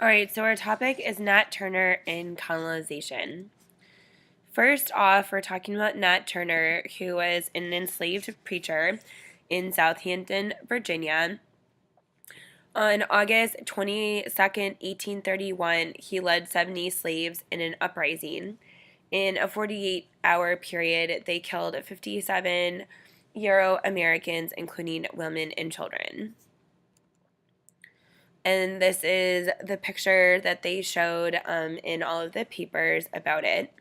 All right, so our topic is Nat Turner in colonization. First off, we're talking about Nat Turner, who was an enslaved preacher in Southampton, Virginia. On August 22nd, 1831, he led 70 slaves in an uprising. In a 48-hour period, they killed 57 Euro Americans, including women and children. And this is the picture that they showed in all of the papers about it.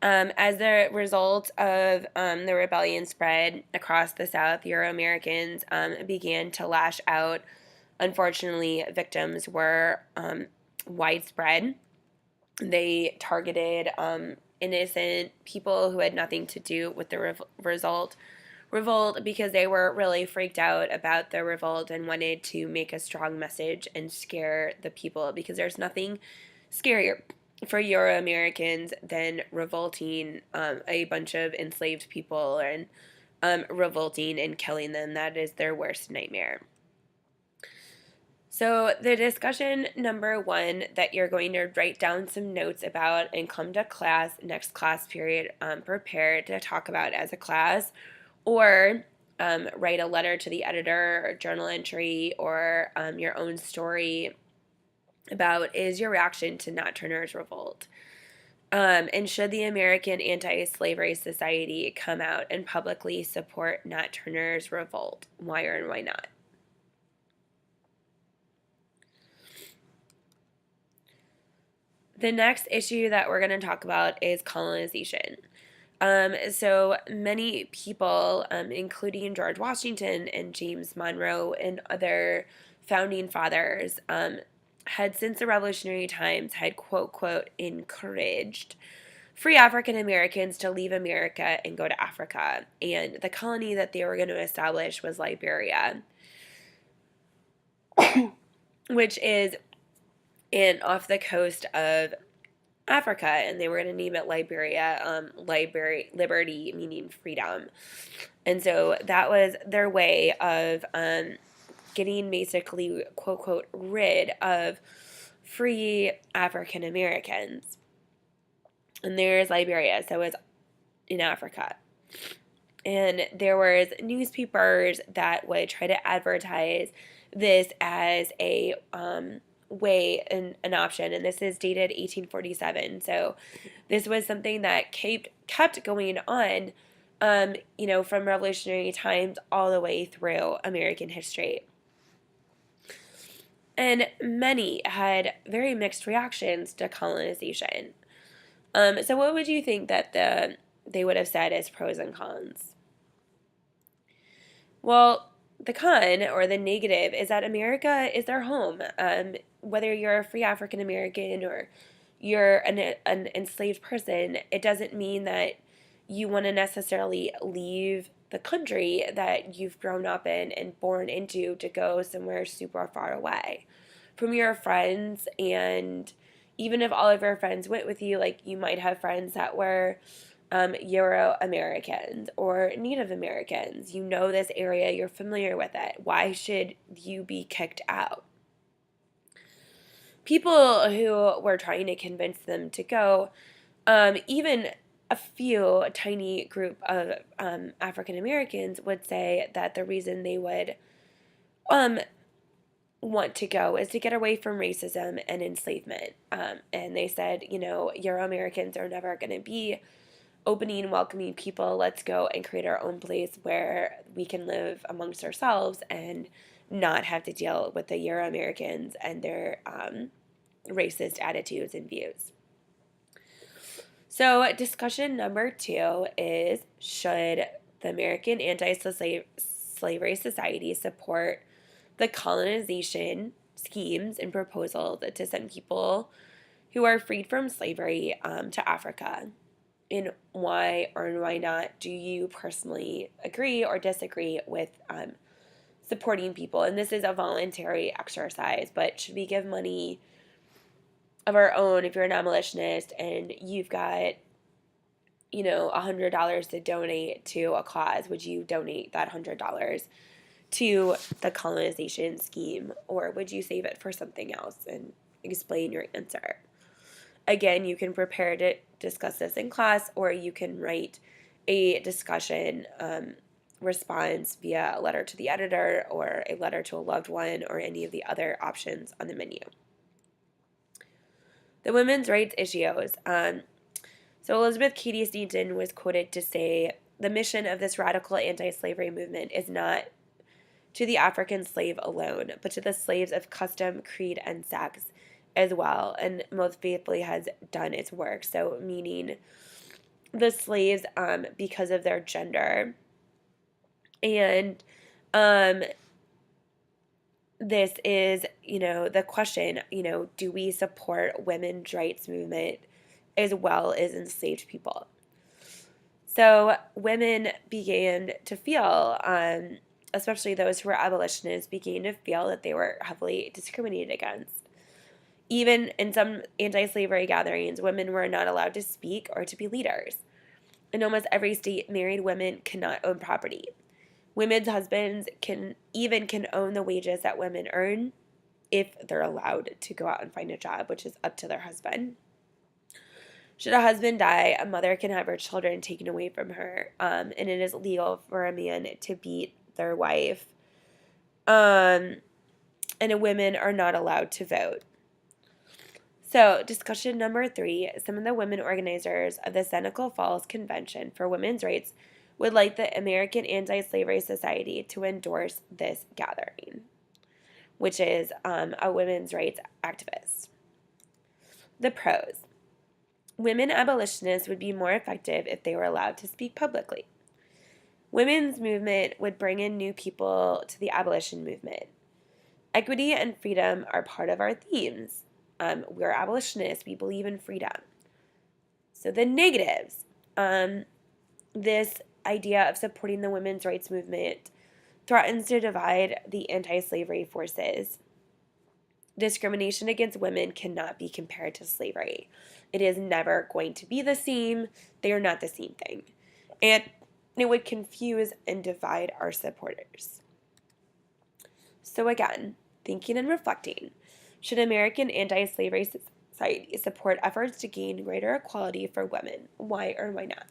As the result of the rebellion spread across the South, Euro Americans began to lash out. Unfortunately, victims were widespread. They targeted innocent people who had nothing to do with the revolt because they were really freaked out about the revolt and wanted to make a strong message and scare the people, because there's nothing scarier for Euro Americans than revolting a bunch of enslaved people and revolting and killing them. That is their worst nightmare. So the discussion number one that you're going to write down some notes about and come to class, next class period, prepared to talk about as a class, or write a letter to the editor or journal entry or your own story about is your reaction to Nat Turner's revolt. And should the American Anti-Slavery Society come out and publicly support Nat Turner's revolt? Why or why not? The next issue that we're going to talk about is colonization. So many people, including George Washington and James Monroe and other founding fathers, had since the Revolutionary times had quote encouraged free African Americans to leave America and go to Africa. And the colony that they were going to establish was Liberia, which is off the coast of Africa, and they were going to name it Liberia, liberty meaning freedom. And so that was their way of getting basically, quote, rid of free African Americans. And there's Liberia, so it's in Africa. And there was newspapers that would try to advertise this as a way, an option, and this is dated 1847. So this was something that kept going on, from Revolutionary times all the way through American history. And many had very mixed reactions to colonization. So what would you think that they would have said as pros and cons? Well, the con, or the negative, is that America is their home. Whether you're a free African American or you're an enslaved person, it doesn't mean that you want to necessarily leave the country that you've grown up in and born into to go somewhere super far away from your friends. And even if all of your friends went with you, like, you might have friends that were Euro Americans or Native Americans. You know this area, you're familiar with it. Why should you be kicked out? People who were trying to convince them to go, even a few tiny group of African Americans would say that the reason they would want to go is to get away from racism and enslavement. And they said, Euro Americans are never going to be opening, welcoming people. Let's go and create our own place where we can live amongst ourselves and not have to deal with the Euro Americans and their racist attitudes and views. So discussion number 2 is, should the American Anti-Slavery Society support the colonization schemes and proposals to send people who are freed from slavery to Africa? And why or why not do you personally agree or disagree with supporting people? And this is a voluntary exercise, but should we give money of our own if you're an abolitionist and you've got, $100 to donate to a cause? Would you donate that $100 to the colonization scheme, or would you save it for something else and explain your answer? Again, you can prepare to discuss this in class, or you can write a discussion response via a letter to the editor or a letter to a loved one or any of the other options on the menu. The women's rights issues. So Elizabeth Cady Stanton was quoted to say, "The mission of this radical anti-slavery movement is not to the African slave alone, but to the slaves of custom, creed, and sex as well, and most faithfully has done its work." So meaning the slaves because of their gender. And this is, the question, do we support women's rights movement as well as enslaved people? So women began to feel, especially those who were abolitionists, began to feel that they were heavily discriminated against. Even in some anti-slavery gatherings, women were not allowed to speak or to be leaders. In almost every state, married women cannot own property. Women's husbands can own the wages that women earn if they're allowed to go out and find a job, which is up to their husband. Should a husband die, a mother can have her children taken away from her, and it is legal for a man to beat their wife. And women are not allowed to vote. So, discussion number 3, some of the women organizers of the Seneca Falls Convention for Women's Rights would like the American Anti-Slavery Society to endorse this gathering, which is a women's rights activist. The pros. Women abolitionists would be more effective if they were allowed to speak publicly. Women's movement would bring in new people to the abolition movement. Equity and freedom are part of our themes. We're abolitionists. We believe in freedom. So the negatives. This idea of supporting the women's rights movement threatens to divide the anti-slavery forces. Discrimination against women cannot be compared to slavery. It is never going to be the same. They are not the same thing. And it would confuse and divide our supporters. So again, thinking and reflecting. Should American Anti-Slavery Society support efforts to gain greater equality for women? Why or why not?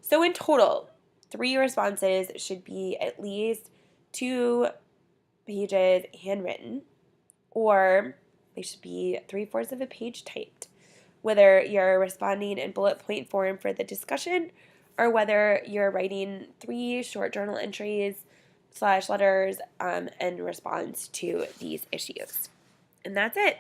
So in total, 3 responses should be at least 2 pages handwritten, or they should be 3/4 of a page typed. Whether you're responding in bullet point form for the discussion, or whether you're writing 3 short journal entries / letters in response to these issues. And that's it.